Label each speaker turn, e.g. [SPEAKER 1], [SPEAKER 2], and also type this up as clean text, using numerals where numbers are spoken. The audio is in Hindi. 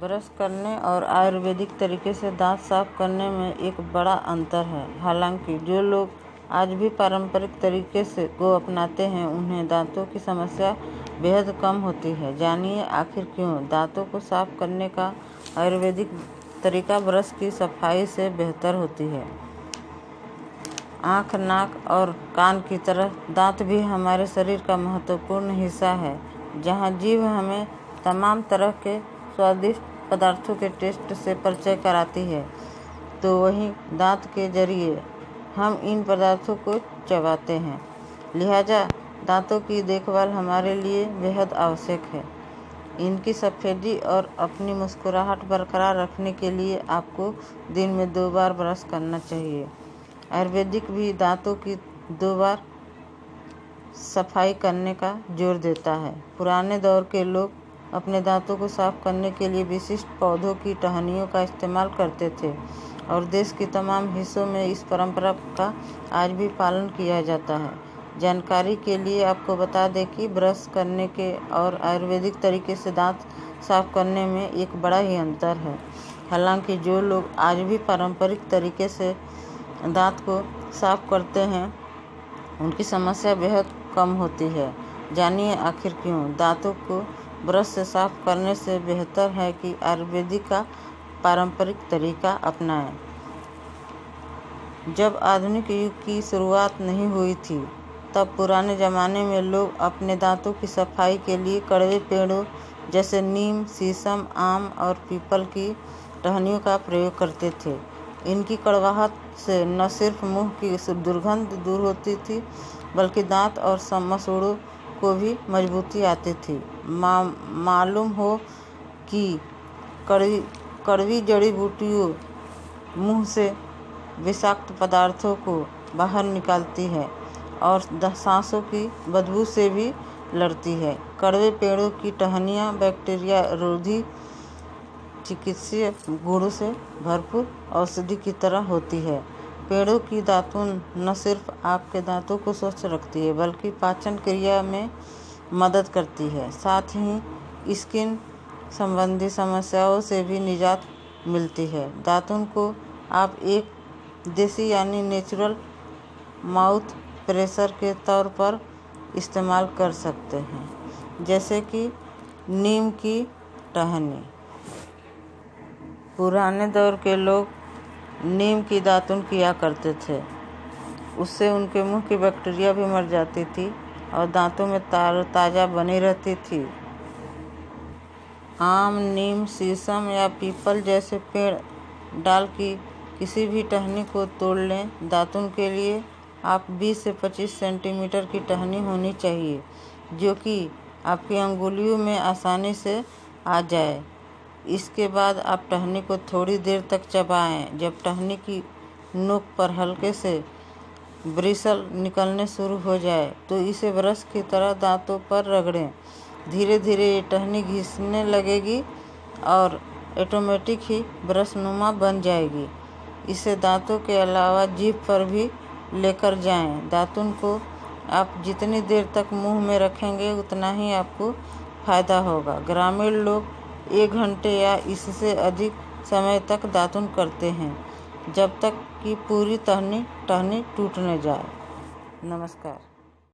[SPEAKER 1] ब्रश करने और आयुर्वेदिक तरीके से दांत साफ करने में एक बड़ा अंतर है। हालांकि जो लोग आज भी पारंपरिक तरीके से को अपनाते हैं उन्हें दांतों की समस्या बेहद कम होती है। जानिए आखिर क्यों दांतों को साफ करने का आयुर्वेदिक तरीका ब्रश की सफाई से बेहतर होती है। आँख, नाक और कान की तरह दांत भी हमारे शरीर का महत्वपूर्ण हिस्सा है। जहाँ जीभ हमें तमाम तरह के स्वादिष्ट पदार्थों के टेस्ट से परिचय कराती है, तो वहीं दांत के जरिए हम इन पदार्थों को चबाते हैं। लिहाजा दांतों की देखभाल हमारे लिए बेहद आवश्यक है। इनकी सफेदी और अपनी मुस्कुराहट बरकरार रखने के लिए आपको दिन में 2 बार ब्रश करना चाहिए। आयुर्वेदिक भी दांतों की 2 बार सफाई करने का जोर देता है। पुराने दौर के लोग अपने दांतों को साफ करने के लिए विशिष्ट पौधों की टहनियों का इस्तेमाल करते थे और देश के तमाम हिस्सों में इस परंपरा का आज भी पालन किया जाता है। जानकारी के लिए आपको बता दें कि ब्रश करने के और आयुर्वेदिक तरीके से दांत साफ करने में एक बड़ा ही अंतर है। हालांकि जो लोग आज भी पारंपरिक तरीके से दांत को साफ करते हैं उनकी समस्या बेहद कम होती है। जानिए आखिर क्यों दांतों को ब्रश से साफ करने से बेहतर है कि आयुर्वेदिक का पारंपरिक तरीका अपनाएं। जब आधुनिक युग की शुरुआत नहीं हुई थी तब पुराने ज़माने में लोग अपने दांतों की सफाई के लिए कड़वे पेड़ों जैसे नीम, शीशम, आम और पीपल की टहनियों का प्रयोग करते थे। इनकी कड़वाहट से न सिर्फ मुंह की दुर्गंध दूर होती थी बल्कि दांत और मसूड़ों को भी मजबूती आती थी। मालूम हो कि कड़वी जड़ी बूटियों मुंह से विषाक्त पदार्थों को बाहर निकालती है और सांसों की बदबू से भी लड़ती है। कड़वे पेड़ों की टहनियाँ बैक्टीरिया रोधी चिकित्सीय गुणों से भरपूर औषधि की तरह होती है। पेड़ों की दातुन न सिर्फ आपके दांतों को स्वच्छ रखती है बल्कि पाचन क्रिया में मदद करती है। साथ ही स्किन संबंधी समस्याओं से भी निजात मिलती है। दातुन को आप एक देसी यानी नेचुरल माउथ प्रेशर के तौर पर इस्तेमाल कर सकते हैं, जैसे कि नीम की टहनी। पुराने दौर के लोग नीम की दातुन किया करते थे। उससे उनके मुंह की बैक्टीरिया भी मर जाती थी और दांतों में ताज़ा बनी रहती थी। आम, नीम, शीशम या पीपल जैसे पेड़ डाल की किसी भी टहनी को तोड़ लें। दातुन के लिए आप 20 से 25 सेंटीमीटर की टहनी होनी चाहिए जो कि आपकी अंगुलियों में आसानी से आ जाए। इसके बाद आप टहनी को थोड़ी देर तक चबाएं। जब टहनी की नोक पर हल्के से ब्रिसल निकलने शुरू हो जाए तो इसे ब्रश की तरह दांतों पर रगड़ें। धीरे धीरे ये टहनी घिसने लगेगी और ऑटोमेटिक ही ब्रशनुमा बन जाएगी। इसे दांतों के अलावा जीभ पर भी लेकर जाएं। दातुन को आप जितनी देर तक मुंह में रखेंगे उतना ही आपको फ़ायदा होगा। ग्रामीण लोग 1 घंटे या इससे अधिक समय तक दातुन करते हैं जब तक कि पूरी टहनी टूट न जाए। नमस्कार।